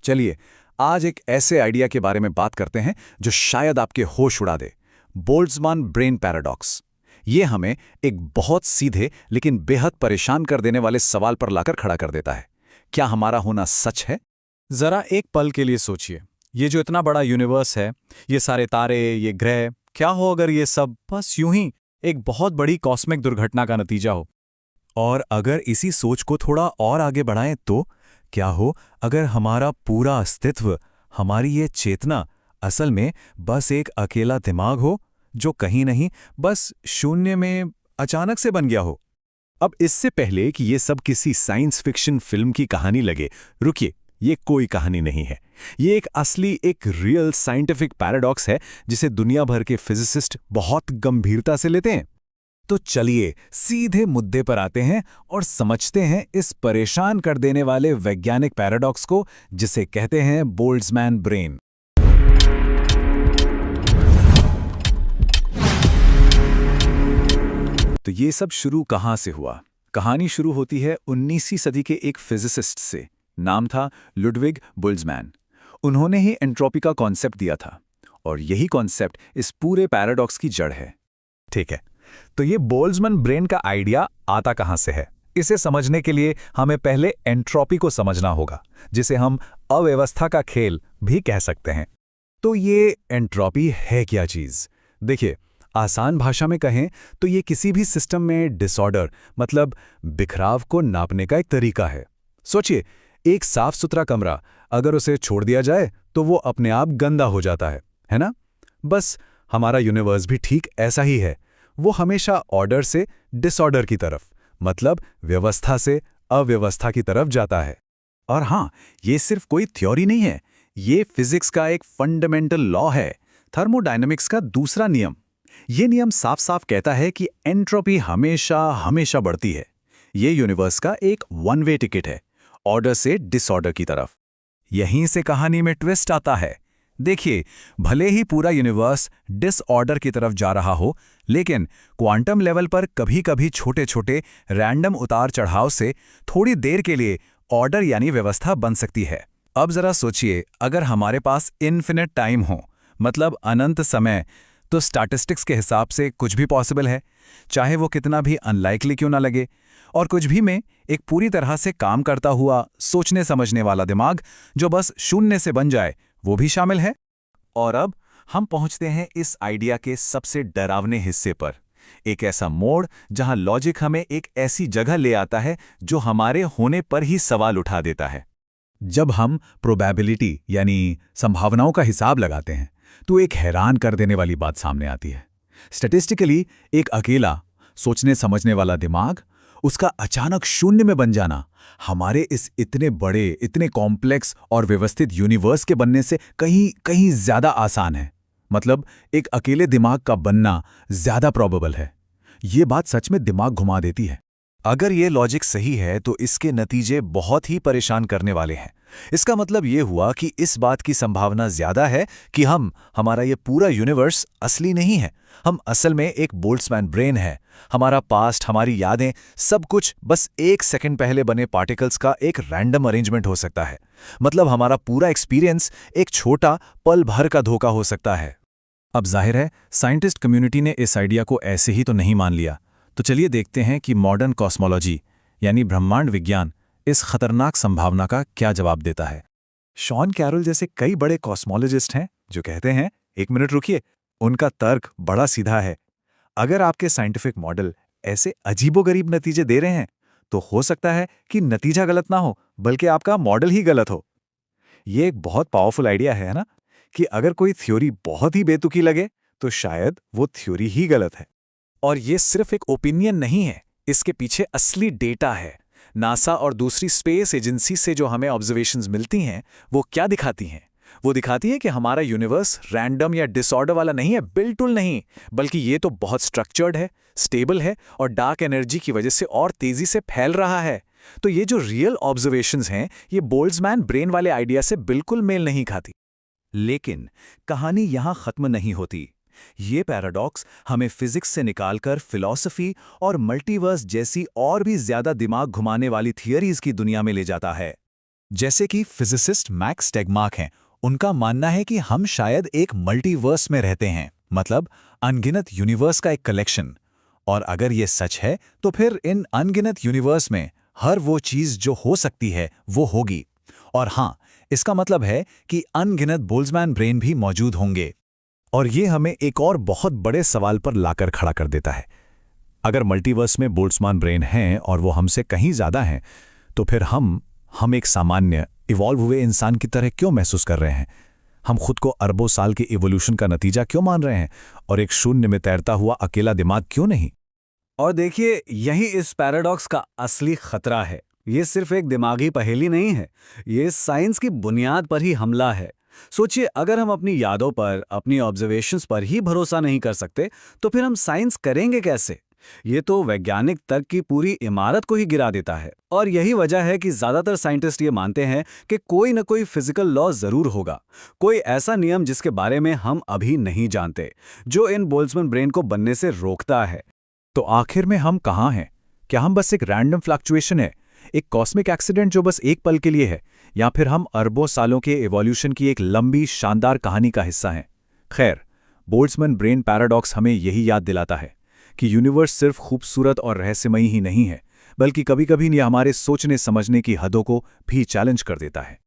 चलिए, आज एक ऐसे आइडिया के बारे में बात करते हैं जो शायद आपके होश उड़ा दे। Boltzmann brain paradox. ये हमें एक बहुत सीधे लेकिन बेहद परेशान कर देने वाले सवाल पर लाकर खड़ा कर देता है। क्या हमारा होना सच है? जरा एक पल के लिए सोचिए, ये जो इतना बड़ा यूनिवर्स है, ये सारे तारे, ये ग्रह, क्या हो अगर ये सब बस यूं ही एक बहुत बड़ी कॉस्मिक दुर्घटना का नतीजा हो? और अगर इसी सोच को थोड़ा और आगे बढ़ाएं तो क्या हो अगर हमारा पूरा अस्तित्व, हमारी ये चेतना असल में बस एक अकेला दिमाग हो जो कहीं नहीं बस शून्य में अचानक से बन गया हो। अब इससे पहले कि ये सब किसी साइंस फिक्शन फिल्म की कहानी लगे, रुकिए, ये कोई कहानी नहीं है। ये एक असली, एक रियल साइंटिफिक पैराडॉक्स है जिसे दुनिया भर के फिजिसिस्ट बहुत गंभीरता से लेते हैं। तो चलिए सीधे मुद्दे पर आते हैं और समझते हैं इस परेशान कर देने वाले वैज्ञानिक पैराडॉक्स को जिसे कहते हैं बोल्ट्जमैन ब्रेन। तो ये सब शुरू कहाँ से हुआ? कहानी शुरू होती है 19वीं सदी के एक फिजिसिस्ट से। नाम था लुडविग बोल्ट्जमैन। उन्होंने ही एंट्रोपी का कॉन्सेप्ट दिया था और यही कॉन्सेप्ट इस पूरे पैराडॉक्स की जड़ है। ठीक है, तो ये बोल्ट्जमैन ब्रेन का आइडिया आता कहाँ से है? इसे समझने के लिए हमें पहले एंट्रोपी को समझना होगा, जिसे हम अव्यवस्था का खेल भी कह सकते हैं। तो ये एंट्रोपी है क्या चीज़? देखिए, आसान भाषा में कहें तो ये किसी भी सिस्टम में डिसऑर्डर, मतलब बिखराव को नापने का एक तरीका है। सोचिए, एक साफ सुथरा कमरा अगर उसे छोड़ दिया जाए तो वो अपने आप गंदा हो जाता है ना? बस हमारा यूनिवर्स भी ठीक ऐसा ही है। वो हमेशा ऑर्डर से डिसऑर्डर की तरफ, मतलब व्यवस्था से अव्यवस्था की तरफ जाता है। और हाँ, ये सिर्फ कोई थ्योरी नहीं है, ये फिजिक्स का एक फंडामेंटल लॉ है, थर्मोडायनेमिक्स का दूसरा नियम। ये नियम साफ साफ कहता है कि एंट्रोपी हमेशा हमेशा बढ़ती है। ये यूनिवर्स का एक वन वे टिकट है, ऑर्डर से डिसऑर्डर की तरफ। यहीं से कहानी में ट्विस्ट आता है। देखिए, भले ही पूरा यूनिवर्स डिसऑर्डर की तरफ जा रहा हो, लेकिन क्वांटम लेवल पर कभी-कभी छोटे-छोटे रैंडम उतार चढ़ाव से थोड़ी देर के लिए ऑर्डर यानी व्यवस्था बन सकती है। अब जरा सोचिए, अगर हमारे पास इन्फिनिट टाइम हो, मतलब अनंत समय, तो स्टैटिस्टिक्स के हिसाब से कुछ भी पॉसिबल है, चाहे वो कितना भी अनलाइकली क्यों ना लगे। और कुछ भी में एक पूरी तरह से काम करता हुआ सोचने समझने वाला दिमाग जो बस शून्य से बन जाए, वो भी शामिल है। और अब हम पहुंचते हैं इस आइडिया के सबसे डरावने हिस्से पर, एक ऐसा मोड़ जहां लॉजिक हमें एक ऐसी जगह ले आता है जो हमारे होने पर ही सवाल उठा देता है। जब हम प्रोबेबिलिटी यानी संभावनाओं का हिसाब लगाते हैं तो एक हैरान कर देने वाली बात सामने आती है। स्टैटिस्टिकली एक अकेला सोचने समझने वाला दिमाग, उसका अचानक शून्य में बन जाना हमारे इस इतने बड़े, इतने कॉम्प्लेक्स और व्यवस्थित यूनिवर्स के बनने से कहीं कहीं ज्यादा आसान है। मतलब एक अकेले दिमाग का बनना ज्यादा प्रोबेबल है। ये बात सच में दिमाग घुमा देती है। अगर ये लॉजिक सही है तो इसके नतीजे बहुत ही परेशान करने वाले हैं। इसका मतलब ये हुआ कि इस बात की संभावना ज्यादा है कि हमारा ये पूरा यूनिवर्स असली नहीं है। हम असल में एक बोल्ट्जमैन ब्रेन है। हमारा पास्ट, हमारी यादें, सब कुछ बस एक सेकंड पहले बने पार्टिकल्स का एक रैंडम अरेंजमेंट हो सकता है। मतलब हमारा पूरा एक्सपीरियंस एक छोटा पल भर का धोखा हो सकता है। अब जाहिर है साइंटिस्ट कम्युनिटी ने इस आइडिया को ऐसे ही तो नहीं मान लिया। तो चलिए देखते हैं कि मॉडर्न कॉस्मोलॉजी यानी ब्रह्मांड विज्ञान इस खतरनाक संभावना का क्या जवाब देता है। शॉन कैरोल जैसे कई बड़े कॉस्मोलॉजिस्ट हैं जो कहते हैं, एक मिनट रुकिए, उनका तर्क बड़ा सीधा है। अगर आपके साइंटिफिक मॉडल ऐसे अजीबोगरीब नतीजे दे रहे हैं तो हो सकता है कि नतीजा गलत ना हो, बल्कि आपका मॉडल ही गलत हो। ये एक बहुत पावरफुल आइडिया है ना, कि अगर कोई थ्योरी बहुत ही बेतुकी लगे तो शायद वो थ्योरी ही गलत है। और ये सिर्फ एक ओपिनियन नहीं है, इसके पीछे असली डेटा है। नासा और दूसरी स्पेस एजेंसी से जो हमें ऑब्जर्वेशंस मिलती हैं, वो क्या दिखाती हैं? वो दिखाती है कि हमारा यूनिवर्स रैंडम या डिसऑर्डर वाला नहीं है, बिल्कुल नहीं, बल्कि ये तो बहुत स्ट्रक्चर्ड है, स्टेबल है और डार्क एनर्जी की वजह से और तेजी से फैल रहा है। तो ये जो रियल ऑब्जर्वेशंस हैं, ये बोल्ट्जमैन ब्रेन वाले आइडिया से बिल्कुल मेल नहीं खाती। लेकिन कहानी यहां खत्म नहीं होती। ये पैराडॉक्स हमें फिजिक्स से निकालकर फिलॉसफी और मल्टीवर्स जैसी और भी ज्यादा दिमाग घुमाने वाली थियरीज की दुनिया में ले जाता है। जैसे कि फिजिसिस्ट मैक्स टेगमार्क हैं, उनका मानना है कि हम शायद एक मल्टीवर्स में रहते हैं, मतलब अनगिनत यूनिवर्स का एक कलेक्शन। और अगर ये सच है तो फिर इन अनगिनत यूनिवर्स में हर वो चीज़ जो हो सकती है वो होगी। और हाँ, इसका मतलब है कि अनगिनत बोल्ट्जमैन ब्रेन भी मौजूद होंगे। और ये हमें एक और बहुत बड़े सवाल पर लाकर खड़ा कर देता है। अगर मल्टीवर्स में बोल्ट्जमैन ब्रेन हैं और वो हमसे कहीं ज़्यादा हैं, तो फिर हम एक सामान्य इवॉल्व हुए इंसान की तरह क्यों महसूस कर रहे हैं? हम खुद को अरबों साल के इवोल्यूशन का नतीजा क्यों मान रहे हैं और एक शून्य में तैरता हुआ अकेला दिमाग क्यों नहीं? और देखिए, यही इस पैराडॉक्स का असली खतरा है। ये सिर्फ एक दिमागी पहेली नहीं है, ये साइंस की बुनियाद पर ही हमला है। सोचिए, अगर हम अपनी यादों पर, अपनी ऑब्जर्वेशंस पर ही भरोसा नहीं कर सकते, तो फिर हम साइंस करेंगे कैसे? ये तो वैज्ञानिक तर्क की पूरी इमारत को ही गिरा देता है। और यही वजह है कि ज्यादातर साइंटिस्ट ये मानते हैं कि कोई न कोई फिजिकल लॉ जरूर होगा, कोई ऐसा नियम जिसके बारे में हम अभी नहीं जानते, जो इन बोल्ट्जमैन ब्रेन को बनने से रोकता है। तो आखिर में हम कहाँ हैं? क्या हम बस एक रैंडम फ्लक्चुएशन है, एक कॉस्मिक एक्सीडेंट जो बस एक पल के लिए है, या फिर हम अरबों सालों के इवोल्यूशन की एक लंबी शानदार कहानी का हिस्सा हैं? खैर, बोल्ट्जमैन ब्रेन पैराडॉक्स हमें यही याद दिलाता है कि यूनिवर्स सिर्फ खूबसूरत और रहस्यमयी ही नहीं है, बल्कि कभी-कभी ये हमारे सोचने समझने की हदों को भी चैलेंज कर देता है।